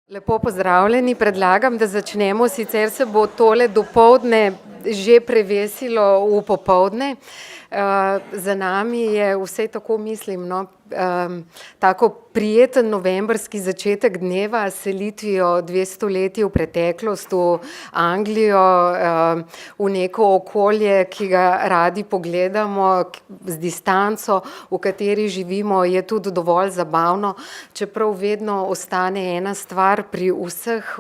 Lepo pozdravljeni, predlagam, da začnemo, sicer se bo tole dopoldne že prevesilo v popoldne. Za nami je vse tako mislim, no, tako prijeten novembrski začetek dneva s selitvijo 200 leti v preteklost, v Anglijo, v neko okolje, ki ga radi pogledamo z distanco, v kateri živimo, je tudi dovolj zabavno, čeprav vedno ostane ena stvar pri vseh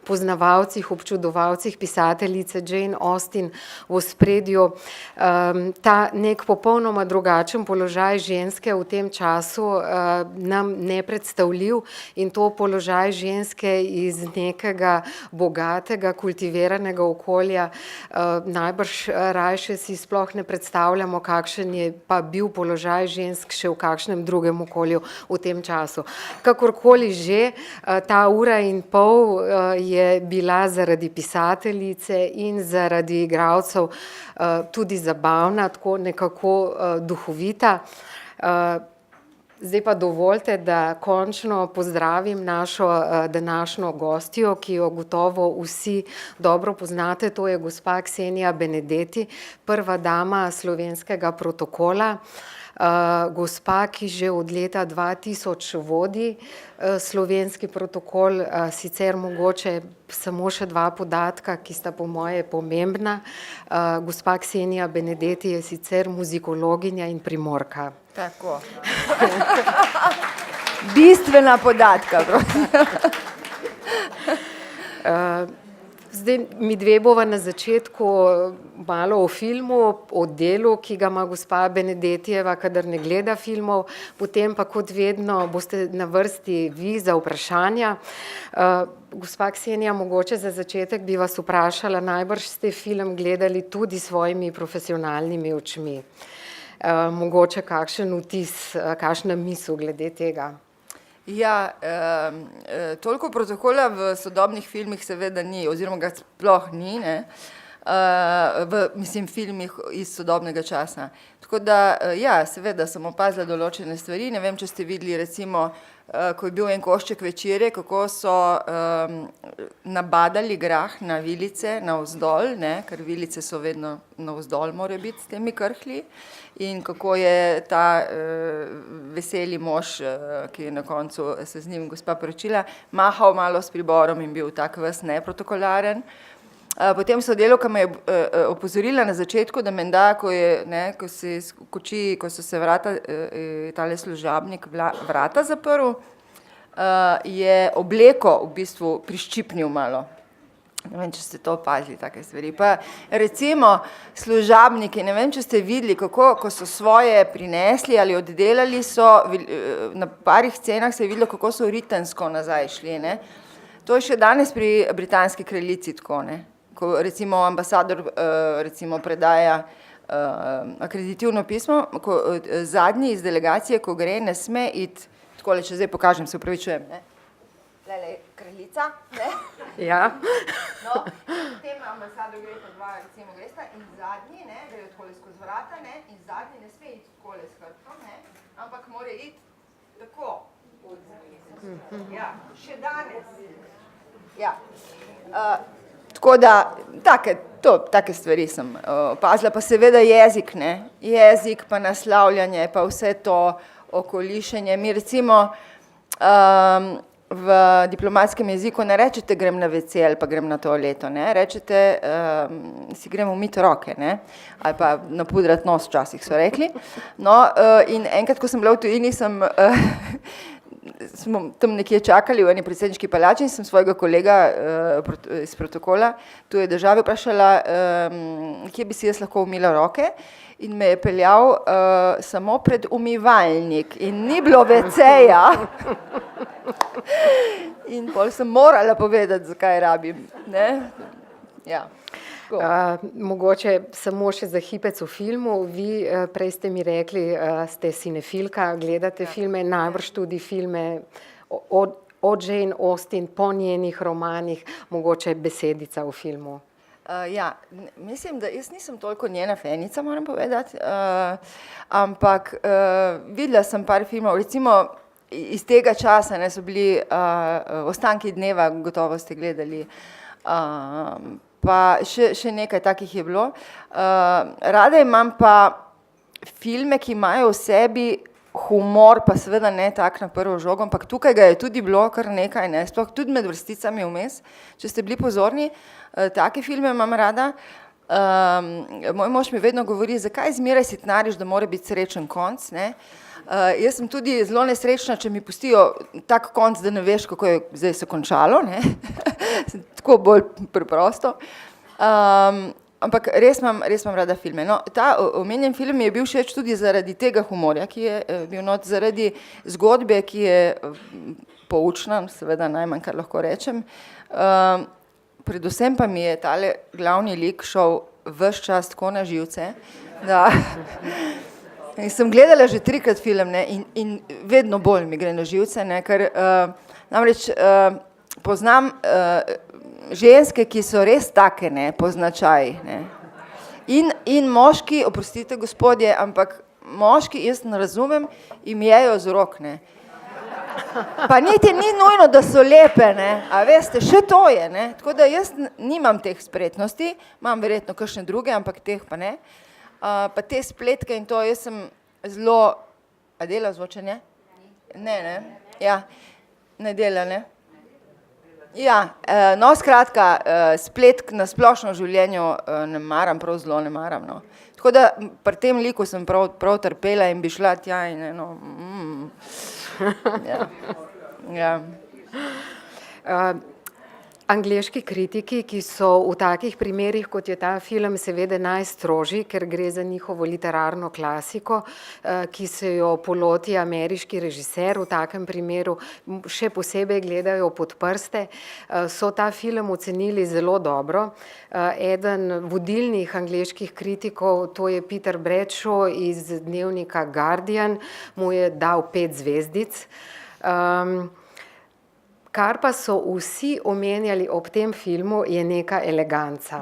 poznavalcih, občudovalcih pisateljice Jane Austen v ospredju, ta nek popolnoma drugačen položaj ženske v tem času nam nepredstavljiv in to položaj ženske iz nekega bogatega, kultiviranega okolja, najbrž rajše si sploh ne predstavljamo, kakšen je pa bil položaj žensk še v kakšnem drugem okolju v tem času. Kakorkoli že, ta ura in pol je bila zaradi pisateljice in zaradi igralcev tudi zabavna, tako nekako duhovita. Zdaj pa dovolite, da končno pozdravim našo današnjo gostjo, ki jo gotovo vsi dobro poznate, to je gospa Ksenija Benedetti, prva dama Slovenskega protokola. Gospa, ki že od leta 2000 vodi Slovenski protokol, sicer mogoče samo še dva podatka, ki sta po moje pomembna. Gospa Ksenija Benedetti je sicer muzikologinja in Primorka. Tako. Bistvena podatka. Zdaj, mi dve bova na začetku malo o filmu, o delu, ki ga ima gospa Benedettijeva, kadar ne gleda filmov, potem pa kot vedno boste na vrsti vi za vprašanja. Gospa Ksenija, mogoče za začetek bi vas vprašala, najbrž ste film gledali tudi s svojimi profesionalnimi očmi. Mogoče kakšen vtis, kakšna misel glede tega? Ja, toliko protokola v sodobnih filmih seveda ni, oziroma ga sploh ni, ne, v filmih iz sodobnega časa. Tako da, ja, seveda sem opazila določene stvari, ne vem, če ste videli recimo, ko je bil en košček večerje, kako so nabadali grah na vilice navzdol, ne, ker vilice so vedno navzdol morajo biti s temi krhlji, in kako je ta veseli mož, ki je na koncu se z njim gospa poročila, mahal malo s priborom in bil tak ves neprotokolaren. Potem sodelavka me je opozorila na začetku, da menda, ko so se vrata, tale služabnik vrata zaprl, je obleko v bistvu priščipnil malo. Ne vem, če ste to opazili, take stvari. Pa recimo služabniki, ne vem, če ste videli, kako, ko so svoje prinesli ali oddelali, so na parih scenah se je videlo, kako so ritensko nazaj šli, ne. To je še danes pri britanski kraljici tako, ne. Ko recimo ambasador recimo predaja akreditivno pismo, zadnji iz delegacije, ko gre, ne sme iti, takole, če zdaj pokažem, se opravičujem, ne. Tlele kraljica, ne. Ja. No, potem ambasador gre pa dva, recimo gresta, in zadnji, ne, grejo takole skozi vrata, ne, in zadnji ne sme iti takole s hrbtom, ne, ampak mora iti tako. Ja, še danes. Ja. Tako da, take stvari sem opazila, pa seveda jezik, ne, jezik pa naslavljanje, pa vse to okolišenje. Mi recimo v diplomatskem jeziku ne rečete grem na WC ali pa grem na toaleto, ne, rečete si grem umiti roke, ne, ali pa napudrat nos včasih so rekli. No, in enkrat, ko sem bila v tujini, smo tam nekje čakali v eni predsedniški palači in sem svojega kolega iz protokola tuje države vprašala, kje bi si jaz lahko umila roke, in me je peljal samo pred umivalnik in ni bilo WC-ja. In pol sem morala povedati, zakaj rabim, ne. Ja. Mogoče samo še za hipec v filmu, vi prej ste mi rekli, ste cinefilka, gledate filme, najbrž tudi filme o Jane Austen, po njenih romanih, mogoče besedica v filmu. Ja, mislim, da jaz nisem toliko njena fenica, moram povedati, ampak videla sem par filmov, recimo iz tega časa, ne, so bili Ostanki dneva, gotovo ste gledali, pa še nekaj takih je bilo. Rada imam pa filme, ki imajo v sebi humor, pa seveda ne tak na prvo žogo, ampak tukaj ga je tudi bilo kar nekaj, ne, sploh tudi med vrsticami vmes, če ste bili pozorni, take filme imam rada. Moj mož mi vedno govori, zakaj zmeraj sitnariš, da mora biti srečen konc, ne. Jaz sem tudi zelo nesrečna, če mi pustijo tak konc, da ne veš, kako je zdaj se končalo, ne. Tako bolj preprosto. Ampak res imam rada filme. No, ta omenjen film mi je bil všeč tudi zaradi tega humorja, ki je bil not, zaradi zgodbe, ki je poučna, seveda najmanj, kar lahko rečem. Predvsem pa mi je tale glavni lik šel ves čas tako na živce, da in sem gledala že 3-krat film, ne, in vedno bolj mi gre na živce, ne, ker namreč poznam ženske, ki so res take, ne, po značaji, ne. In moški, oprostite gospodje, ampak moški, jaz ne razumem, jim jejo z rok, ne. Pa niti ni nujno, da so lepe, ne, a veste, še to je, ne, tako da jaz nimam teh spretnosti, imam verjetno kakšne druge, ampak teh pa ne. Pa te spletke in to, jaz sem zelo, a dela zvočenje? Ne, ja, ne dela, ne. Ja, no, skratka, spletk na splošno v življenju ne maram, prav zelo ne maram, no. Tako da pri tem liku sem prav trpela in bi šla tja in eno, ja. Angleški kritiki, ki so v takih primerih, kot je ta film, seveda najstrožji, ker gre za njihovo literarno klasiko, ki se jo poloti ameriški režiser, v takem primeru še posebej gledajo pod prste, so ta film ocenili zelo dobro. Eden vodilnih angleških kritikov, to je Peter Bradshaw iz dnevnika Guardian, mu je dal 5 zvezdic. Kar pa so vsi omenjali ob tem filmu, je neka eleganca.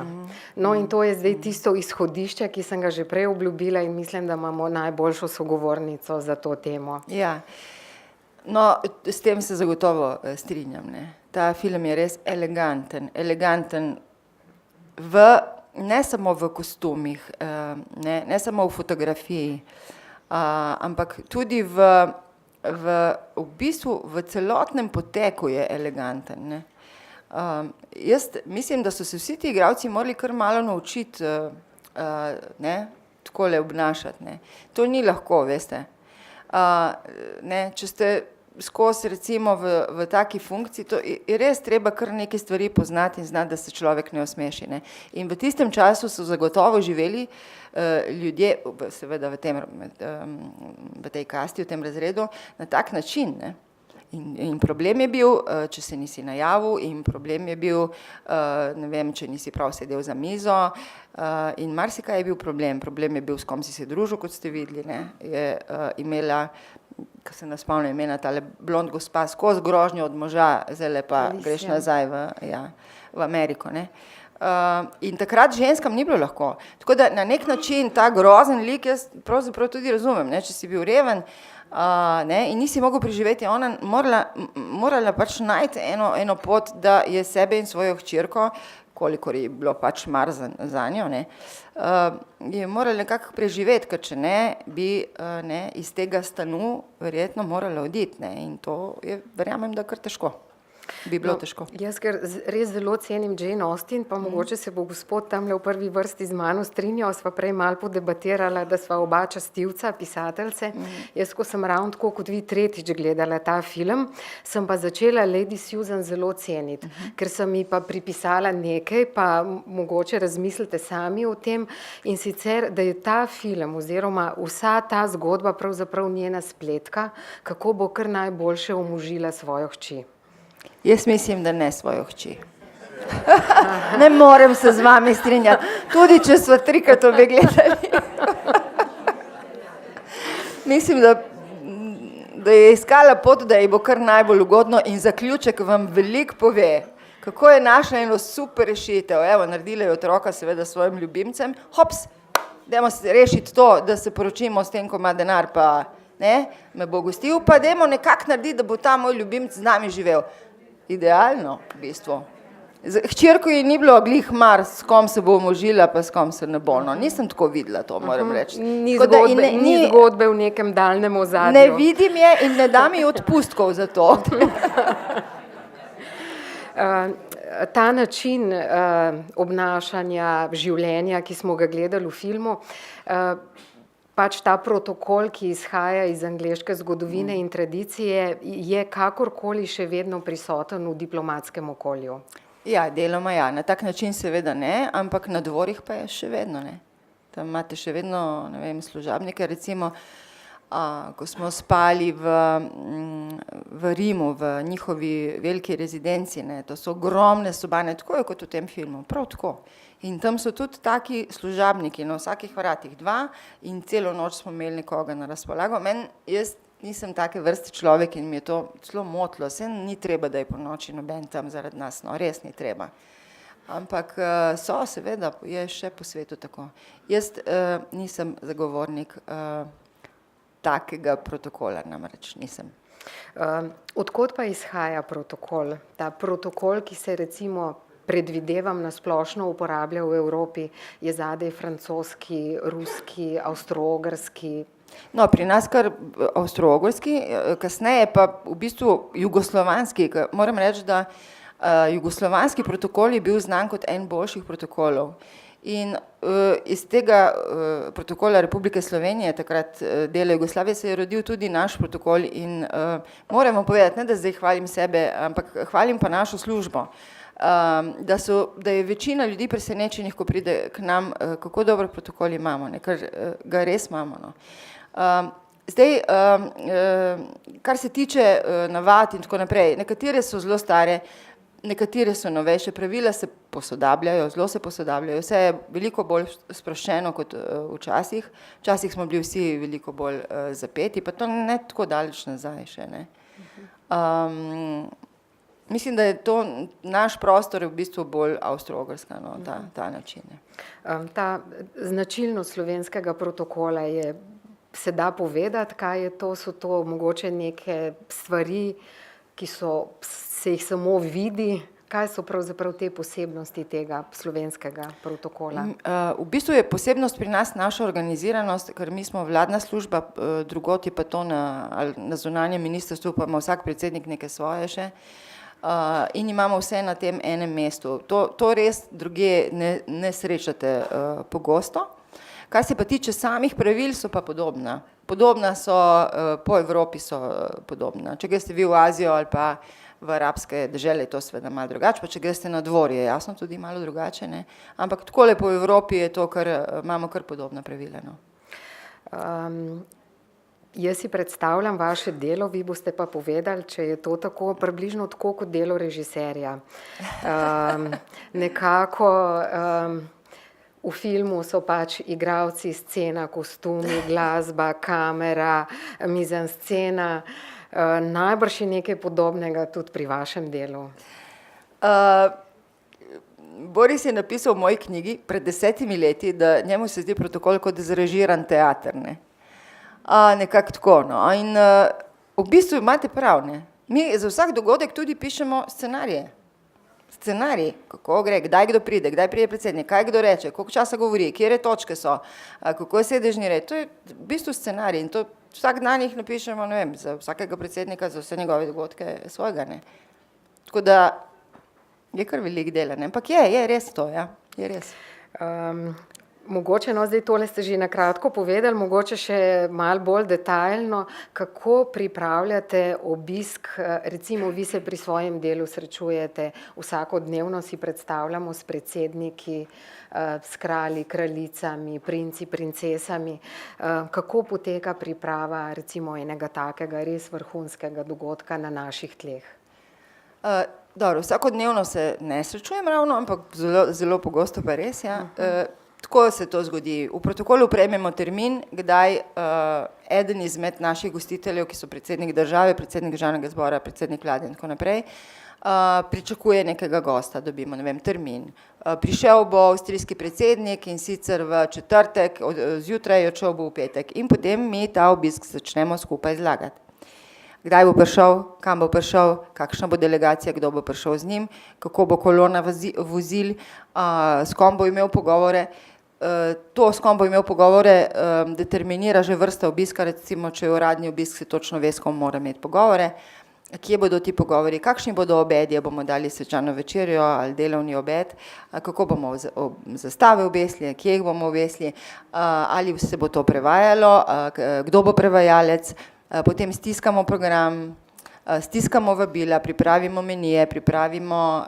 No, in to je zdaj tisto izhodišče, ki sem ga že prej obljubila in mislim, da imamo najboljšo sogovornico za to temo. Ja, no, s tem se zagotovo strinjam, ne. Ta film je res eleganten ne samo v kostumih, ne samo v fotografiji, ampak tudi v bistvu v celotnem poteku je eleganten, ne. Jaz mislim, da so se vsi ti igralci morali kar malo naučiti, ne, takole obnašati, ne. To ni lahko, veste. Ne, če ste skozi recimo v taki funkciji, to je res treba kar nekaj stvari poznati in znati, da se človek ne osmeši, ne. In v tistem času so zagotovo živeli ljudje, seveda v tej kasti, v tem razredu, na tak način, ne. In problem je bil, če se nisi najavil, in problem je bil, ne vem, če nisi prav sedel za mizo, in marsikaj je bil problem. Problem je bil, s kom si se družil, kot ste videli, ne. Je imela, ko se ne spomnim imena, tale blond gospa skozi grožnjo od moža, zdajle pa greš nazaj v Ameriko, ne. In takrat ženskam ni bilo lahko. Tako da na nek način ta grozen lik jaz pravzaprav tudi razumem, ne, če si bil reven, ne, in nisi mogel preživeti, ona morala pač najti eno pot, da je sebe in svojo hčerko, kolikor je bilo pač mar zanjo, ne, je morala nekako preživeti, ker če ne, bi ne, iz tega stanu verjetno morala oditi, ne, in to je, verjamem, da kar težko. Bi bilo težko. Jaz ker res zelo cenim Jane Austen, pa mogoče se bo gospod tamle v prvi vrsti z mano strinjal, sva prej malo podebatirala, da sva oba častilca, pisateljce. Jaz, ko sem ravno tako kot vi tretjič gledala ta film, sem pa začela Lady Susan zelo ceniti, ker sem ji pa pripisala nekaj, pa mogoče razmislite sami o tem, in sicer, da je ta film oziroma vsa ta zgodba pravzaprav njena spletka, kako bo kar najboljše omožila svojo hči. Jaz mislim, da ne svojo hči. Ne morem se z vami strinjati, tudi če sva 3-krat obe gledali. Mislim, da je iskala pot, da ji bo kar najbolj ugodno, in zaključek vam veliko pove, kako je našla eno super rešitev. Evo, naredila je otroka seveda svojim ljubimcem, hops, dajmo rešiti to, da se poročimo s tem, ko ima denar, pa ne, me bo gostil, pa dajmo nekako narediti, da bo ta moj ljubimec z nami živel. Idealno, v bistvu. Hčerko ji ni bilo glih mar, s kom se bo omožila, pa s kom se ne bo. No, nisem tako videla to, moram reči. Ni zgodbe v nekem daljnem ozadju. Ne vidim je in ne dam ji odpustkov za to. Ta način obnašanja, življenja, ki smo ga gledali v filmu, pač ta protokol, ki izhaja iz angleške zgodovine in tradicije, je kakorkoli še vedno prisoten v diplomatskem okolju. Ja, deloma ja, na tak način seveda ne, ampak na dvorih pa je še vedno ne. Tam imate še vedno, ne vem, služabnike, recimo, ko smo spali v Rimu, v njihovi veliki rezidenci, ne, to so ogromne sobane, tako je kot v tem filmu, prav tako. In tam so tudi taki služabniki, na vsakih vratih 2 in celo noč smo imeli nekoga na razpolago. Jaz nisem take vrste človek in mi je to celo motilo, saj ni treba, da je po noči noben tam zaradi nas, no, res ni treba. Ampak seveda, je še po svetu tako. Jaz nisem zagovornik takega protokola, namreč nisem. Odkot pa izhaja protokol? Ta protokol, ki se recimo predvidevam na splošno uporablja v Evropi, je zadaj francoski, ruski, avstro-ogrski. No, pri nas kar avstro-ogrski, kasneje pa v bistvu jugoslovanski. Moram reči, da jugoslovanski protokol je bil znan kot en boljših protokolov. In iz tega protokola Republike Slovenije, takrat dela Jugoslavije, se je rodil tudi naš protokol in moramo povedati, ne da zdaj hvalim sebe, ampak hvalim pa našo službo. Da je večina ljudi presenečenih, ko pride k nam, kako dober protokol imamo, ne, ker ga res imamo. No. Zdaj, kar se tiče navad in tako naprej, nekatere so zelo stare, nekatere so novejše, pravila se posodabljajo, zelo se posodabljajo, vse je veliko bolj sproščeno kot včasih. Včasih smo bili vsi veliko bolj zapeti, pa to ne tako daleč nazaj še, ne. Mislim, da je to naš prostor v bistvu bolj avstro-ogrska, no, ta način. Ta značilnost slovenskega protokola je, se da povedati, kaj je to, so to mogoče neke stvari, ki se jih samo vidi, kaj so pravzaprav te posebnosti tega slovenskega protokola? V bistvu je posebnost pri nas naša organiziranost, ker mi smo vladna služba, drugod je pa to na zunanjem ministrstvu, pa ima vsak predsednik neke svoje še. In imamo vse na tem enem mestu. To res druge ne srečate pogosto. Kar se pa tiče samih pravil, so pa podobna. Podobna so, po Evropi so podobna. Če greste vi v Azijo ali pa v arabske dežele, je to seveda malo drugače, pa če greste na dvorje, je jasno tudi malo drugače, ne. Ampak takole po Evropi je to, imamo kar podobna pravila, no. Jaz si predstavljam vaše delo, vi boste pa povedali, če je to tako, približno tako kot delo režiserja. Nekako v filmu so pač igralci, scena, kostumi, glasba, kamera, mizanscena. Najbrž je nekaj podobnega tudi pri vašem delu. Boris je napisal v moji knjigi pred 10 leti, da njemu se zdi protokol kot zrežiran teater, ne. Nekako tako, no. In v bistvu imate prav, ne. Mi za vsak dogodek tudi pišemo scenarije. Scenarij, kako gre, kdaj kdo pride, kdaj pride predsednik, kaj kdo reče, koliko časa govori, kjere točke so, kako je sedežni red. To je v bistvu scenarij in to vsak dan jih napišemo, ne vem, za vsakega predsednika, za vse njegove dogodke svojega, ne. Tako da je kar veliko dela, ne. Ampak je res to, ja, je res. Mogoče, no, zdaj tole ste že na kratko povedali, mogoče še malo bolj detaljno, kako pripravljate obisk, recimo vi se pri svojem delu srečujete vsakodnevno, si predstavljamo s predsedniki, s kralji, kraljicami, princi, princesami. Kako poteka priprava recimo enega takega res vrhunskega dogodka na naših tleh? Dobro, vsakodnevno se ne srečujem ravno, ampak zelo pogosto pa res, ja. tako se to zgodi. V protokolu prejmemo termin, kdaj eden izmed naših gostiteljev, ki so predsednik države, predsednik državnega zbora, predsednik vlade in tako naprej, pričakuje nekega gosta, dobimo, ne vem, termin. Prišel bo avstrijski predsednik in sicer v četrtek, zjutraj, odšel bo v petek in potem mi ta obisk začnemo skupaj zlagati. Kdaj bo prišel, kam bo prišel, kakšna bo delegacija, kdo bo prišel z njim, kako bo kolona vozil, s kom bo imel pogovore. To, s kom bo imel pogovore, determinira že vrsta obiska, recimo, če je uradni obisk, se točno ve, s kom mora imeti pogovore, kje bodo ti pogovori, kakšni bodo obedi, bomo dali svečano večerjo ali delovni obed, kako bomo zastave obesili, kje jih bomo obesili, ali se bo to prevajalo, kdo bo prevajalec, potem stiskamo program, stiskamo vabila, pripravimo menije, pripravimo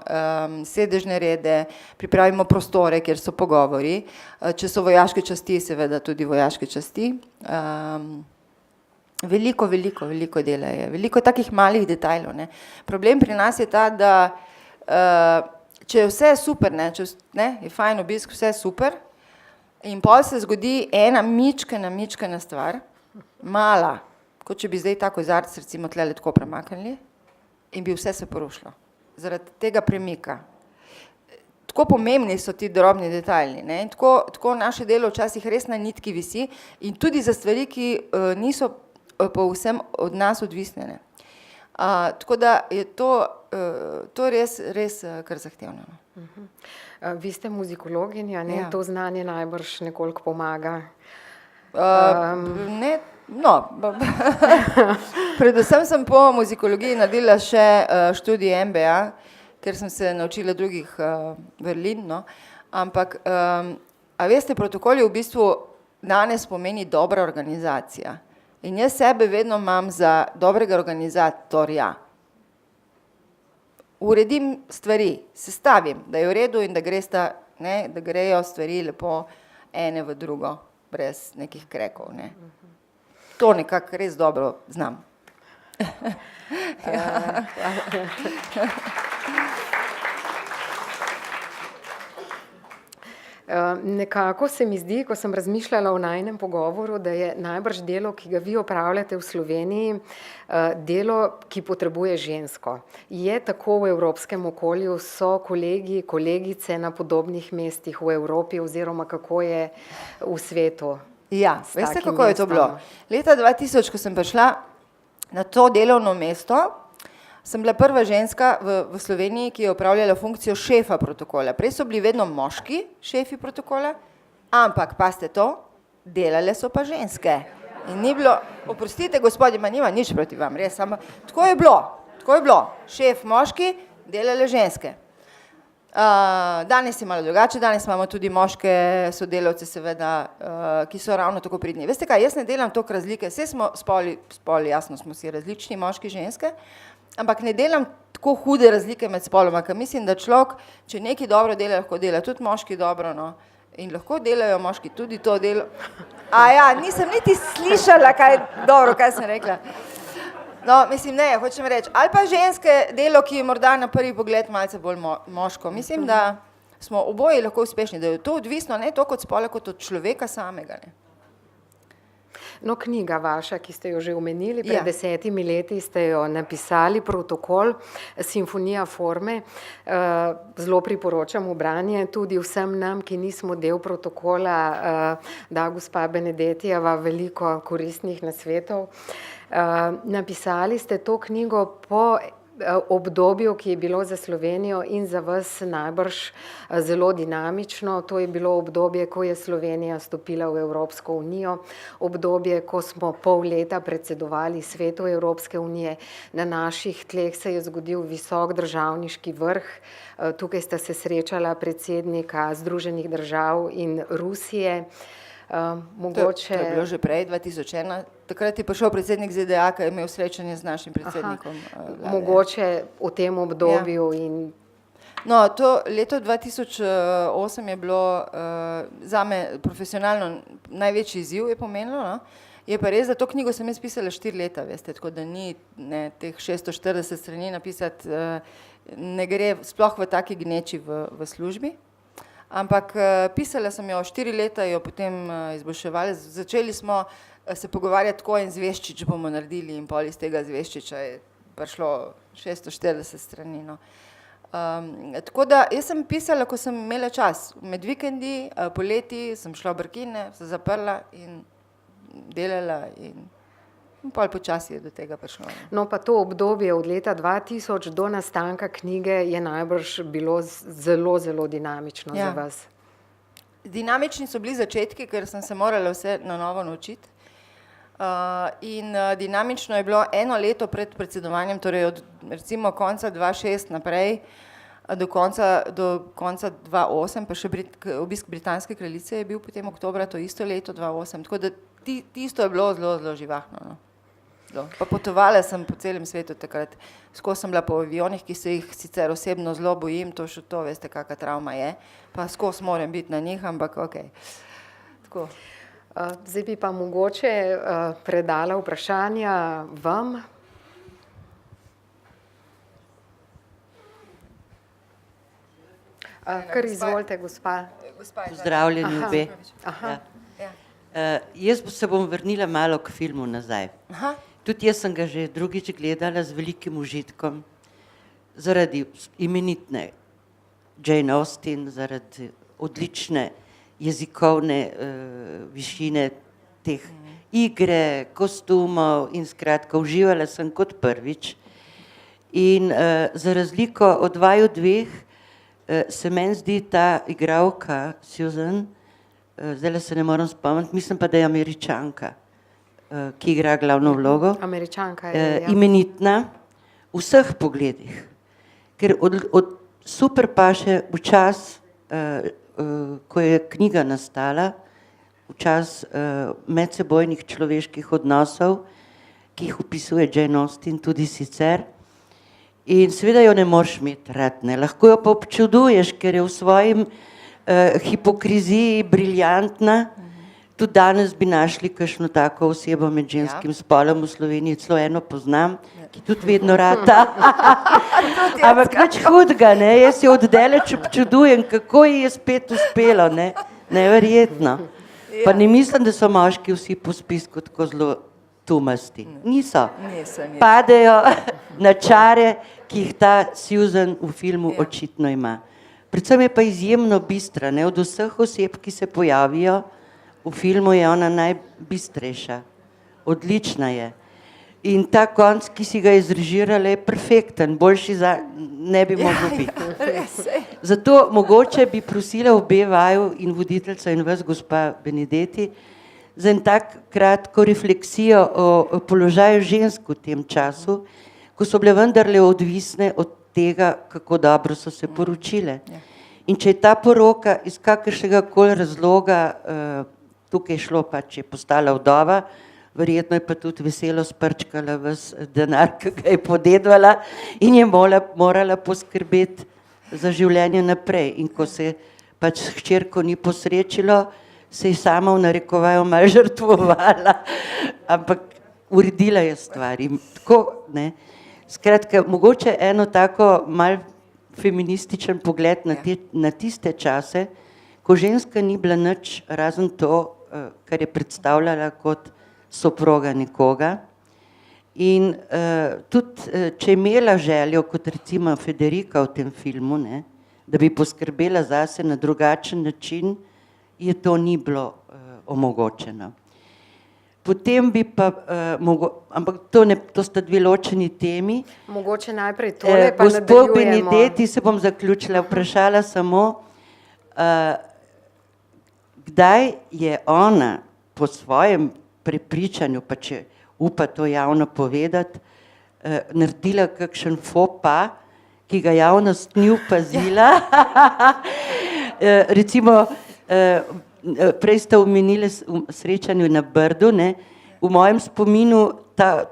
sedežne rede, pripravimo prostore, kjer so pogovori, če so vojaške časti, seveda tudi vojaške časti. Veliko dela je, veliko takih malih detajlov, ne. Problem pri nas je ta, da če je vse super, ne, je fajn obisk, vse super, in pol se zgodi ena mičkena stvar, mala, kot če bi zdaj ta kozarec recimo tlele tako premaknili in bi vse se porušilo. Zaradi tega premika. Tako pomembni so ti drobni detajli, ne, in tako naše delo včasih res na nitki visi in tudi za stvari, ki niso povsem od nas odvisne, ne. Tako da je to res kar zahtevno. Vi ste muzikologinja, ne, to znanje najbrž nekoliko pomaga. Ne, no, predvsem sem po muzikologiji naredila še študij MBA, ker sem se naučila drugih vrlin, no, ampak, a veste, protokol je v bistvu danes pomeni dobra organizacija in jaz sebe vedno imam za dobrega organizatorja. Uredim stvari, sestavim, da je v redu in da gresta, ne, da grejo stvari lepo ene v drugo, brez nekih krekov, ne. To nekako res dobro znam. Nekako se mi zdi, ko sem razmišljala o najinem pogovoru, da je najbrž delo, ki ga vi opravljate v Sloveniji, delo, ki potrebuje žensko. Je tako v evropskem okolju, so kolegi, kolegice na podobnih mestih v Evropi oziroma kako je v svetu? Ja, veste, kako je to bilo? Leta 2000, ko sem prišla na to delovno mesto, sem bila prva ženska v Sloveniji, ki je opravljala funkcijo šefa protokola. Prej so bili vedno moški šefi protokola, ampak pazite to, delale so pa ženske. In ni bilo, oprostite gospodje, ma nima nič proti vam, res, ampak tako je bilo, šef moški, delale ženske. Danes je malo drugače, danes imamo tudi moške sodelavce, seveda, ki so ravno tako pridni. Veste kaj, jaz ne delam toliko razlike, saj smo spoli, jasno smo si različni, moški, ženske, ampak ne delam tako hude razlike med spoloma, ker mislim, da človek, če nekaj dobro dela, lahko dela tudi moški dobro, no, in lahko delajo moški tudi to delo. Nisem niti slišala, kaj sem rekla. No, mislim, ne, hočem reči, ali pa ženske delo, ki je morda na prvi pogled malce bolj moško. Mislim, da smo oboji lahko uspešni, da je to odvisno ne toliko od spola, kot od človeka samega, ne. No, knjiga vaša, ki ste jo že omenili, pred 10 leti ste jo napisali, Protokol, simfonija forme, zelo priporočam v branje tudi vsem nam, ki nismo del protokola, da gospa Benedetijeva veliko koristnih nasvetov. Napisali ste to knjigo po obdobju, ki je bilo za Slovenijo in za vas najbrž zelo dinamično. To je bilo obdobje, ko je Slovenija stopila v Evropsko unijo, obdobje, ko smo pol leta predsedovali svetu Evropske unije. Na naših tleh se je zgodil visok državniški vrh. Tukaj sta se srečala predsednika Združenih držav in Rusije. To je bilo že prej, 2001. Takrat je prišel predsednik ZDA, ki je imel srečanje z našim predsednikom. Mogoče v tem obdobju in... No, to leto 2008 je bilo zame profesionalno največji izziv, je pomenilo, no. Je pa res, da to knjigo sem jaz pisala 4 leta, veste, tako da ni teh 640 strani napisati, ne gre sploh v taki gneči v službi. Ampak pisala sem jo 4 leta, jo potem izboljševali. Začeli smo se pogovarjati, tako en zvežčič bomo naredili in pol iz tega zvežčiča je prišlo 640 strani. No. Tako da jaz sem pisala, ko sem imela čas. Med vikendi, poleti sem šla v Brkine, se zaprla in delala in pol počasi je do tega prišlo. No, pa to obdobje od leta 2000 do nastanka knjige je najbrž bilo zelo, zelo dinamično za vas. Dinamični so bili začetki, ker sem se morala vse na novo naučiti. In dinamično je bilo 1 leto pred predsedovanjem, torej od recimo konca 2006 naprej do konca 2008, pa še obisk britanske kraljice je bil potem oktobra, to isto leto 2008, tako da tisto je bilo zelo, zelo živahno. No. Pa potovala sem po celem svetu takrat, skozi sem bila po avionih, ki se jih sicer osebno zelo bojim, to še to, veste, kakva travma je, pa skozi moram biti na njih, ampak okej. Tako. Zdaj bi pa mogoče predala vprašanja vam. Kar izvolite, gospa. Pozdravljeni obe. Jaz se bom vrnila malo k filmu nazaj. Tudi jaz sem ga že drugič gledala z velikim užitkom, zaradi imenitne Jane Austen, zaradi odlične jezikovne višine teh igre, kostumov in skratka uživala sem kot prvič. In za razliko od vaju dveh se meni zdi ta igralka Susan, zdajle se ne moram spomniti, mislim pa, da je Američanka, ki igra glavno vlogo. Američanka je, imenitna v vseh pogledih, ker super paše v čas, ko je knjiga nastala, v čas medsebojnih človeških odnosov, ki jih opisuje Jane Austen tudi sicer. In seveda jo ne moreš imeti rad, ne. Lahko jo pa občuduješ, ker je v svojim hipokriziji briljantna. Tudi danes bi našli kakšno tako osebo med ženskim spolom v Sloveniji, celo eno poznam, ki tudi vedno rata. Ampak nič hudega, ne, jaz jo oddaleč občudujem, kako ji je spet uspelo, ne, neverjetno. Pa ne mislim, da so moški vsi po spisku tako zelo tumasti. Niso. Padejo na čare, ki jih ta Susan v filmu očitno ima. Predvsem je pa izjemno bistra, ne, od vseh oseb, ki se pojavijo, v filmu je ona najbistrejša, odlična je. In ta konc, ki si ga izrežirala, je perfekten, boljši ne bi mogel biti. Zato mogoče bi prosila obe vaju in voditeljica in vas, gospa Benedetti, za en tak kratko refleksijo o položaju žensk v tem času, ko so bile vendarle odvisne od tega, kako dobro so se poročile. In če je ta poroka iz kakršnega koli razloga, tukaj je šlo pa, če je postala vdova, verjetno je pa tudi veselo sprčkala ves denar, ki ga je podedvala in je morala poskrbeti za življenje naprej. In ko se pač s hčerko ni posrečilo, se je sama v narekovaju malo žrtvovala, ampak uredila je stvari. Tako, ne. Skratka, mogoče eno tako malo feminističen pogled na tiste čase, ko ženska ni bila nič razen to, kar je predstavljala kot soproga nekoga. In tudi, če je imela željo, kot recimo Federica v tem filmu, ne, da bi poskrbela zase na drugačen način, je to ni bilo omogočeno. Potem bi pa, ampak to sta dve ločeni temi. Mogoče najprej tole, pa nadaljujemo. Gospod Benedetti, se bom zaključila, vprašala samo, kdaj je ona po svojem prepričanju, pa če upa to javno povedati, naredila kakšen faux pas, ki ga javnost ni opazila. Recimo, prej ste omenili srečanju na Brdu, ne. V mojem spominu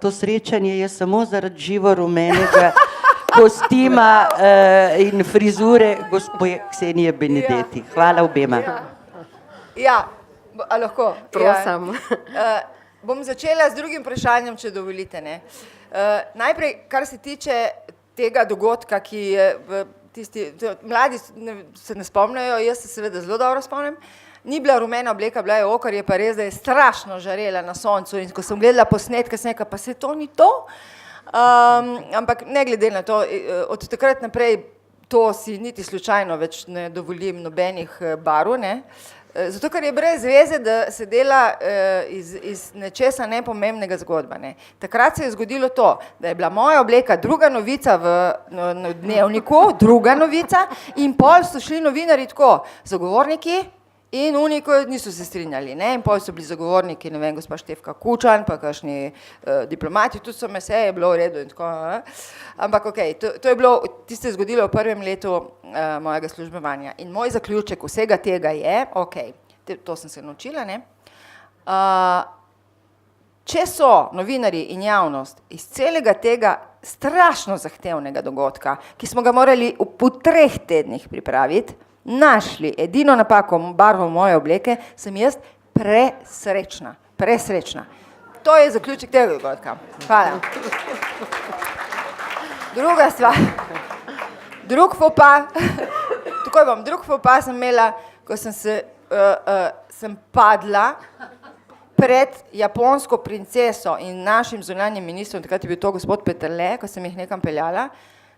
to srečanje je samo zaradi živo rumenega kostima in frizure gospe Ksenije Benedetti. Hvala obema. Ja, a lahko? Prosim. Bom začela z drugim vprašanjem, če dovolite, ne. Najprej, kar se tiče tega dogodka, ki je v mladi se ne spomnijo, jaz se seveda zelo dobro spomnim. Ni bila rumena obleka, bila je okar, je pa res, da je strašno žarela na soncu in ko sem gledala posnetke, sem rekla, pa se to ni to. Ampak ne glede na to, od takrat naprej to si niti slučajno več ne dovolim nobenih barv, ne. Zato, ker je brez veze, da se dela iz nečesa nepomembnega zgodba, ne. Takrat se je zgodilo to, da je bila moja obleka druga novica v dnevniku, druga novica in pol so šli novinarji tako, zagovorniki in oni, ko niso se strinjali, ne, in pol so bili zagovorniki, ne vem, gospa Štefka Kučan, pa kakšni diplomati, tudi so me se, je bilo v redu in tako, ampak okej, to je bilo, tisto je zgodilo v prvem letu mojega službovanja in moj zaključek vsega tega je, okej, to sem se naučila, ne, če so novinarji in javnost iz celega tega strašno zahtevnega dogodka, ki smo ga morali v 3 tednih pripraviti, našli edino napako barvo moje obleke, sem jaz presrečna. To je zaključek tega dogodka. Hvala. Druga stvar. Drug faux pas sem imela, ko sem padla pred japonsko princeso in našim zunanjim ministrom, takrat je bil to gospod Peterle, ko sem jih nekam peljala.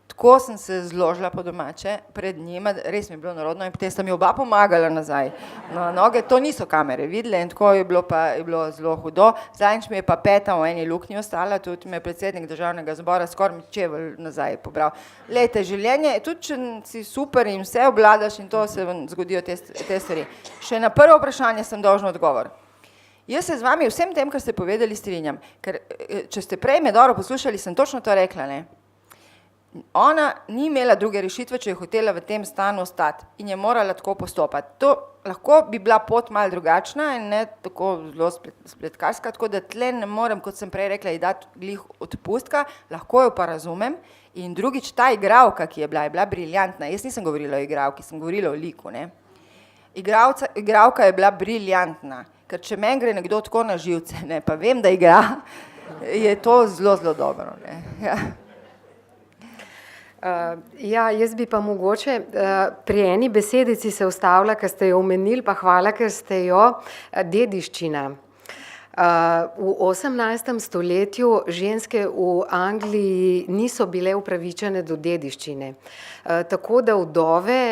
Tako sem se zložila po domače pred njima, res mi je bilo narodno in potem sta mi oba pomagala nazaj na noge, to niso kamere videle in tako je bilo zelo hudo. Zadnjič mi je pa peta v eni luknji ostala, tudi me je predsednik državnega zbora skoraj mi čevelj nazaj pobral. Glejte, življenje, tudi če si super in vse obvladaš in to se zgodijo te stvari. Še na prvo vprašanje sem dolžna odgovor. Jaz se z vami vsem tem, kar ste povedali, strinjam, ker če ste prej me dobro poslušali, sem točno to rekla, ne. Ona ni imela druge rešitve, če je hotela v tem stanu ostati in je morala tako postopati. To lahko bi bila pot malo drugačna in ne tako zelo spletkarska, tako da tle ne morem, kot sem prej rekla, ji dati glih odpustka, lahko jo pa razumem. In drugič, ta igralka, ki je bila briljantna, jaz nisem govorila o igralki, sem govorila o liku, ne. Igralka je bila briljantna, ker če meni gre nekdo tako na živce, ne, pa vem, da igra, je to zelo, zelo dobro, ne, ja. Jaz bi pa mogoče pri eni besedici se ustavila, ker ste jo omenili, pa hvala, ker ste jo, dediščina. V 18. stoletju ženske v Angliji niso bile upravičene do dediščine. Tako da vdove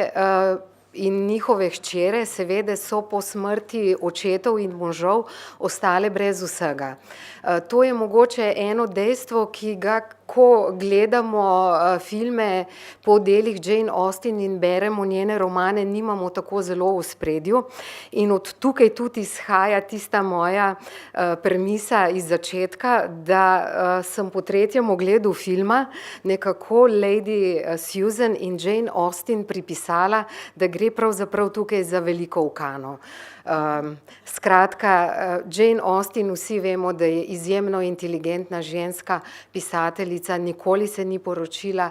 in njihove hčere seveda so po smrti očetov in možov ostale brez vsega. To je mogoče eno dejstvo, ki ga, ko gledamo filme po delih Jane Austen in beremo njene romane, nimamo tako zelo v ospredju. In od tukaj tudi izhaja tista moja premisa iz začetka, da sem po 3. ogledu filma nekako Lady Susan in Jane Austen pripisala, da gre pravzaprav tukaj za veliko ukano. Skratka, Jane Austen, vsi vemo, da je izjemno inteligentna ženska, pisateljica, nikoli se ni poročila,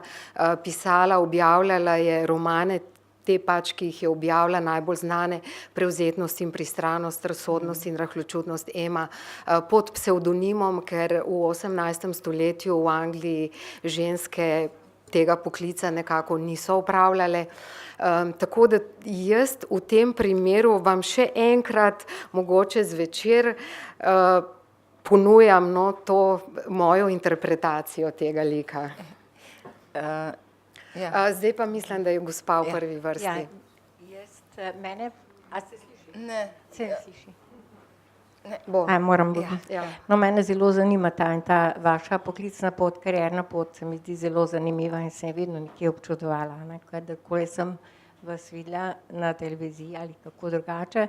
pisala, objavljala je romane, te pač, ki jih je objavila, najbolj znane, Prevzetnost in pristranost, Razsodnost in rahločutnost Emma, pod psevdonimom, ker v 18. stoletju v Angliji ženske tega poklica nekako niso opravljale. Tako da jaz v tem primeru vam še enkrat, mogoče zvečer, ponujam to mojo interpretacijo tega lika. Zdaj pa mislim, da je gospa v prvi vrsti. Mene, a se sliši? Ne. Se sliši? Moram biti. No, mene zelo zanima ta vaša poklicna pot, karierna pot, se mi zdi zelo zanimiva in sem vedno nekje občudovala, ne, kadarkoli sem vas videla na televiziji ali kako drugače,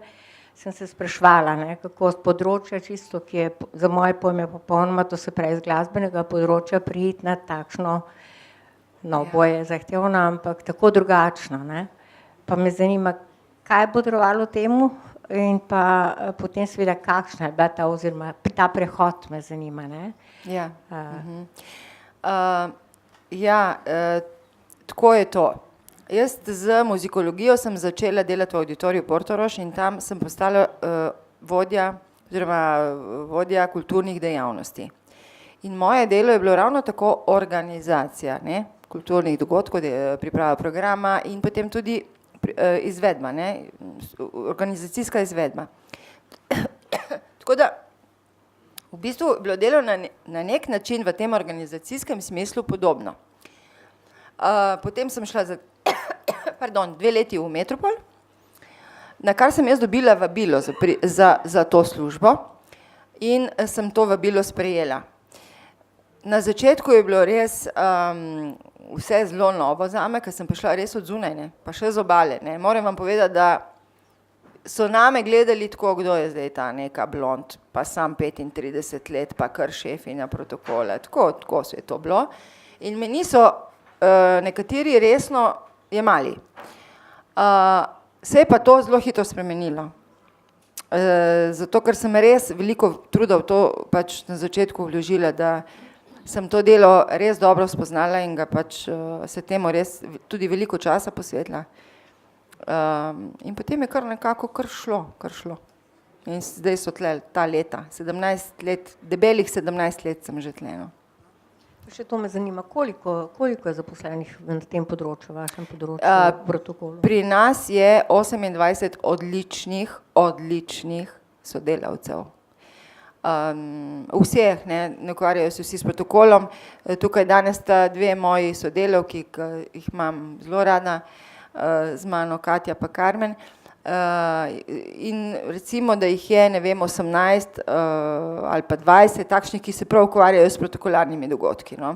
sem se spraševala, ne, kako z področja čisto, ki je za moje pojme popolnoma, to se pravi z glasbenega področja, priti na takšno, no, boje zahtevno, ampak tako drugačno, ne. Pa me zanima, kaj je bodrovalo temu in pa potem seveda kakšna je bila ta, oziroma ta prehod me zanima, ne. Ja, tako je to. Jaz z muzikologijo sem začela delati v Auditoriju Portorož in tam sem postala vodja kulturnih dejavnosti. In moje delo je bilo ravno tako organizacija, ne, kulturnih dogodkov, priprava programa in potem tudi izvedba, ne, organizacijska izvedba. Tako da v bistvu je bilo delo na nek način v tem organizacijskem smislu podobno. Potem sem šla za 2 leti v Metropol, na kar sem jaz dobila vabilo za to službo in sem to vabilo sprejela. Na začetku je bilo res vse zelo novo zame, ker sem prišla res od zunaj, ne, pa še z obale. Ne. Moram vam povedati, da so name gledali tako, kdo je zdaj ta neka blond, pa sam 35 let, pa kar šefinja protokola, tako se je to bilo. In me niso nekateri resno jemali. Se je pa to zelo hitro spremenilo. Zato, ker sem res veliko truda v to pač na začetku vložila, da sem to delo res dobro spoznala in ga pač se temu res tudi veliko časa posvetila. In potem je kar nekako kar šlo. In zdaj so tle ta leta, 17 let, debelih 17 let sem že tle, no. Še to me zanima, koliko je zaposlenih na tem področju, vašem področju protokolu? Pri nas je 28 odličnih sodelavcev. Vseh, ne ukvarjajo se vsi s protokolom. Tukaj danes sta 2 moji sodelavki, ki jih imam zelo rada, z mano Katja pa Karmen. In recimo, da jih je, ne vem, 18 ali pa 20 takšnih, ki se prav ukvarjajo s protokolarnimi dogodki, no.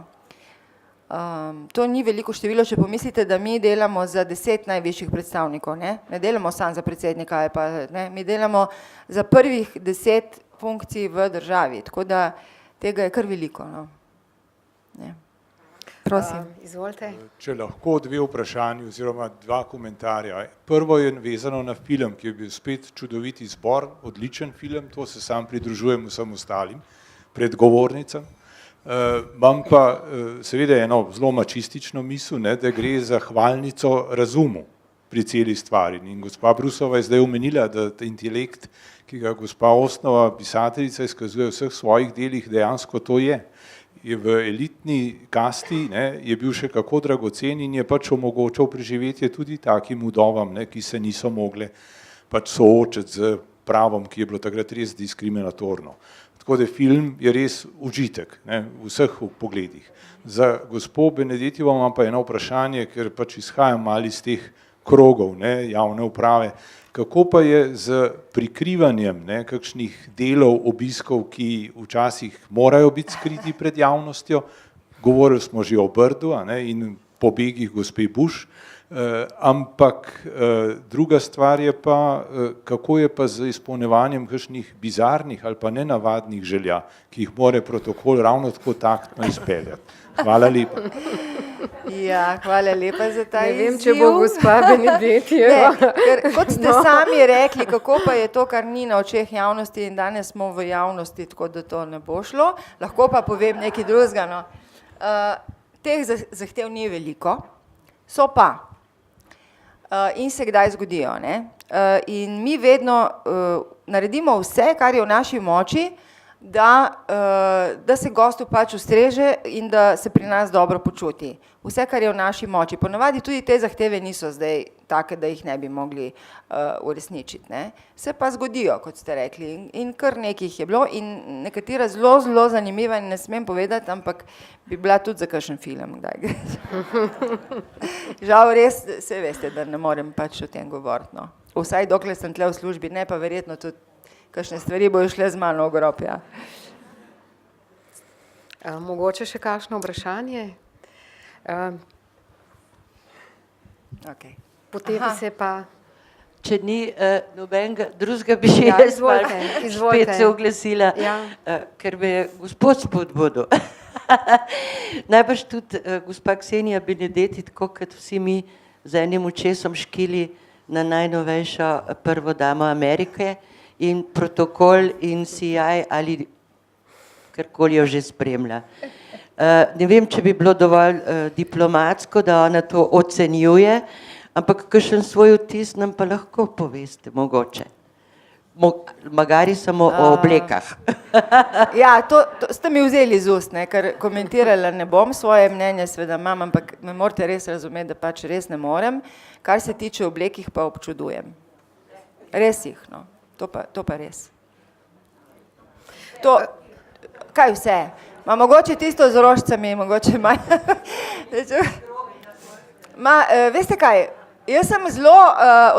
To ni veliko število, če pomislite, da mi delamo za 10 najvišjih predstavnikov, ne delamo samo za predsednika ali pa, ne, mi delamo za prvih 10 funkcij v državi, tako da tega je kar veliko, no. Ne. Prosim. Izvolite. Če lahko 2 vprašanji oziroma 2 komentarja. Prvo je vezano na film, ki je bil spet čudovit izbor, odličen film, to se sam pridružujem vsem ostalim predgovornicam. Imam pa seveda eno zelo mačistično misel, ne, da gre za hvalnico razumu pri celi stvari. In gospa Brusova je zdaj omenila, da intelekt, ki ga gospa Ostnova, pisateljica, izkazuje v vseh svojih delih, dejansko to je. Je v elitni kasti, ne, je bil še kako dragocen in je pač omogočal preživetje tudi takim vdovam, ne, ki se niso mogle pač soočiti z pravom, ki je bilo takrat res diskriminatorno. Tako da film je res užitek, ne, v vseh pogledih. Za gospo Benedetjevo imam pa eno vprašanje, ker pač izhajam malo iz teh krogov, ne, javne uprave. Kako pa je z prikrivanjem, ne, kakšnih delov, obiskov, ki včasih morajo biti skriti pred javnostjo? Govorili smo že o Brdu, a ne, in pobegih gospe Bush, ampak druga stvar je pa, kako je pa z izpolnjevanjem kakšnih bizarnih ali pa nenavadnih želja, ki jih mora protokol ravno tako taktno izpeljati. Hvala lepa. Ja, hvala lepa za ta izziv. Ne vem, če bo gospa Benedetjeva. Ker kot ste sami rekli, kako pa je to, kar ni na očeh javnosti in danes smo v javnosti, tako da to ne bo šlo, lahko pa povem nekaj drugega, no. Teh zahtev ni veliko, so pa in se kdaj zgodijo, ne. In mi vedno naredimo vse, kar je v naši moči, da se gostu pač ustreže in da se pri nas dobro počuti. Vse, kar je v naši moči. Ponavadi tudi te zahteve niso zdaj take, da jih ne bi mogli uresničiti, ne. Se pa zgodijo, kot ste rekli, in kar nekaj jih je bilo in nekatera zelo zanimiva in ne smem povedati, ampak bi bila tudi za kakšen film, kdaj gre. Žal res, se veste, da ne morem pač o tem govoriti, no. Vsaj dokler sem tle v službi, ne pa verjetno tudi kakšne stvari bojo šle z mano v grob, ja. Mogoče še kakšno vprašanje? Okay. Potem se pa... Če ni nobenega drugega, bi še jaz spet se oglasila, ker me je gospod spodbudil. Najbrž tudi gospa Ksenija Benedeti, tako kot vsi mi z enim očesom škili na najnovejšo prvo damo Amerike in protokol in CI ali karkoli jo že spremlja. Ne vem, če bi bilo dovolj diplomatsko, da ona to ocenjuje, ampak kakšen svoj vtis nam pa lahko poveste, mogoče. magari samo o oblekah. Ja, to ste mi vzeli iz ust, ne, ker komentirala ne bom, svoje mnenje seveda imam, ampak me morate res razumeti, da pač res ne morem. Kar se tiče oblekih, pa občudujem. Res jih, no. To pa res. To, kaj vse? Ma mogoče tisto z rožicami, mogoče manj. Veste kaj, jaz sem zelo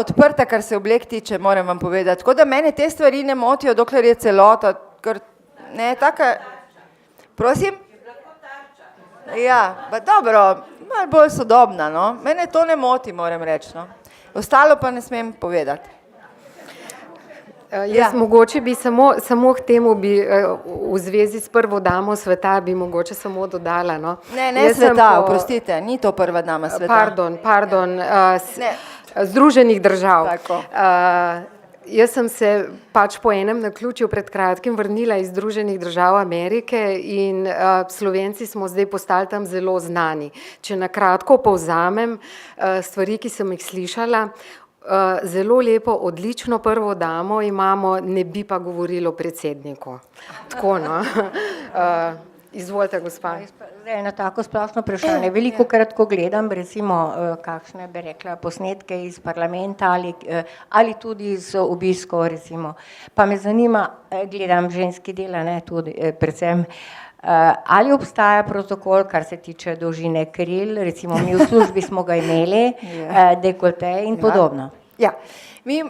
odprta, kar se oblek tiče, moram vam povedati. Tako da mene te stvari ne motijo, dokler je celota, ker ne, taka... Prosim? Ja, pa dobro, malo bolj sodobna, no. Mene to ne moti, moram reči, no. Ostalo pa ne smem povedati. Jaz mogoče bi samo k temu bi v zvezi s prvo damo sveta bi mogoče samo dodala, no. Ne sveta, oprostite, ni to prva dama sveta. Pardon, Združenih držav. Tako. Jaz sem se pač po enem naključju pred kratkim vrnila iz Združenih držav Amerike in Slovenci smo zdaj postali tam zelo znani. Če na kratko povzamem stvari, ki sem jih slišala, zelo lepo, odlično prvo damo imamo, ne bi pa govorili o predsedniku. Tako, no. Izvolite, gospa. Zdaj eno tako splošno vprašanje. Velikokrat, ko gledam, recimo, kakšne bi rekla posnetke iz parlamenta ali tudi z obiskov, recimo, pa me zanima, gledam ženski dela, ne, tudi predvsem, ali obstaja protokol, kar se tiče dolžine kril, recimo mi v službi smo ga imeli, dekolte in podobno. Ja, mi,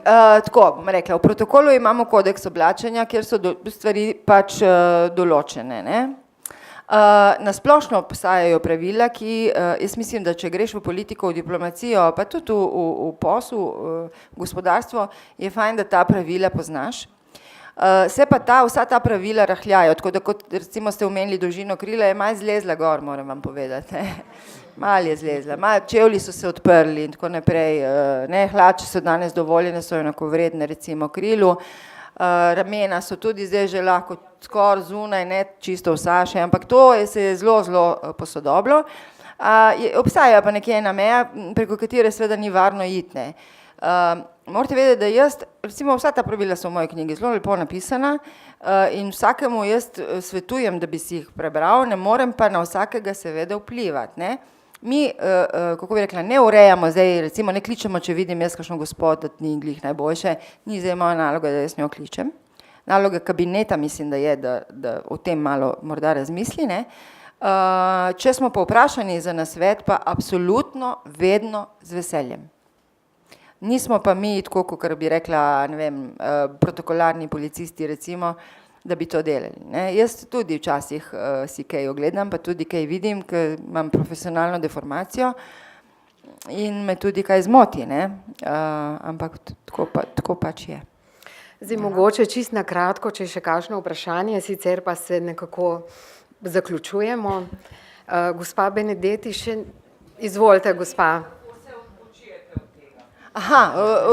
tako bom rekla, v protokolu imamo kodeks oblačenja, kjer so stvari pač določene, ne. Na splošno obstajajo pravila, ki, jaz mislim, da če greš v politiko, v diplomacijo, pa tudi v poslu, v gospodarstvo, je fajn, da ta pravila poznaš. Se pa vsa ta pravila rahljajo, tako da kot recimo ste omenili dolžino krila, je malo zlezla gor, moram vam povedati, ne. Malo je zlezla, čevlji so se odprli in tako naprej, ne, hlače so danes dovoljene, so enakovredne recimo krilu, ramena so tudi zdaj že lahko skoraj zunaj, ne čisto vsa še, ampak to se je zelo posodobilo. Obstaja pa nekje ena meja, preko katere seveda ni varno iti, ne. Morate vedeti, da jaz, recimo vsa ta pravila so v moji knjigi zelo lepo napisana in vsakemu jaz svetujem, da bi si jih prebral, ne morem pa na vsakega seveda vplivati, ne. Mi, kako bi rekla, ne urejamo zdaj, recimo ne kličemo, če vidim jaz kakšno gospod, da ni glih najboljše, ni zdaj moja naloga, da jaz njo kličem. Naloga kabineta mislim, da je, da o tem malo morda razmisli, ne. Če smo pa vprašani za nasvet, pa absolutno vedno z veseljem. Nismo pa mi, tako kot bi rekla, ne vem, protokolarni policisti recimo, da bi to delali, ne. Jaz tudi včasih si kaj ogledam, pa tudi kaj vidim, ker imam profesionalno deformacijo in me tudi kaj zmoti, ne. Ampak tako pač je. Zdaj mogoče čisto na kratko, če je še kakšno vprašanje, sicer pa se nekako zaključujemo. Gospa Benedetti, še izvolite, gospa.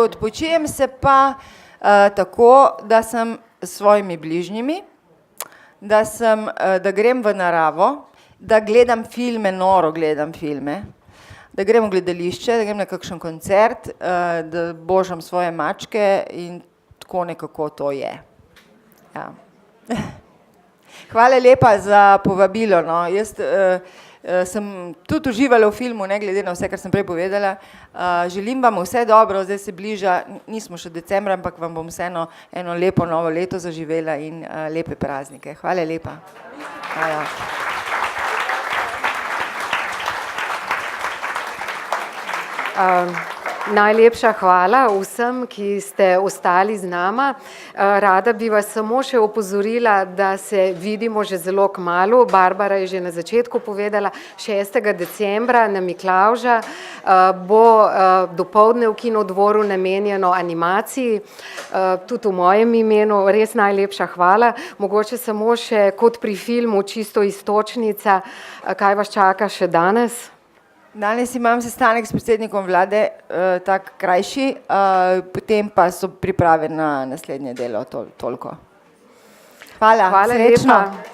Odpočijem se pa tako, da sem s svojimi bližnjimi, da grem v naravo, da gledam filme, noro gledam filme, da grem v gledališče, da grem na kakšen koncert, da božam svoje mačke in tako nekako to je. Ja. Hvala lepa za povabilo, no. Jaz sem tudi uživala v filmu, ne glede na vse, kar sem prej povedala. Želim vam vse dobro, zdaj se bliža, nismo še decembra, ampak vam bom vseeno eno lepo novo leto zaživela in lepe praznike. Hvala lepa. Hvala. Najlepša hvala vsem, ki ste ostali z nama. Rada bi vas samo še opozorila, da se vidimo že zelo kmalu. Barbara je že na začetku povedala, 6. decembra na Miklavža bo dopoldne v Kinodvoru namenjeno animaciji. Tudi v mojem imenu res najlepša hvala. Mogoče samo še kot pri filmu čisto iztočnica, kaj vas čaka še danes? Danes imam sestanek s predsednikom vlade, tak krajši, potem pa so priprave na naslednje delo, toliko. Hvala, srečno. Lepa.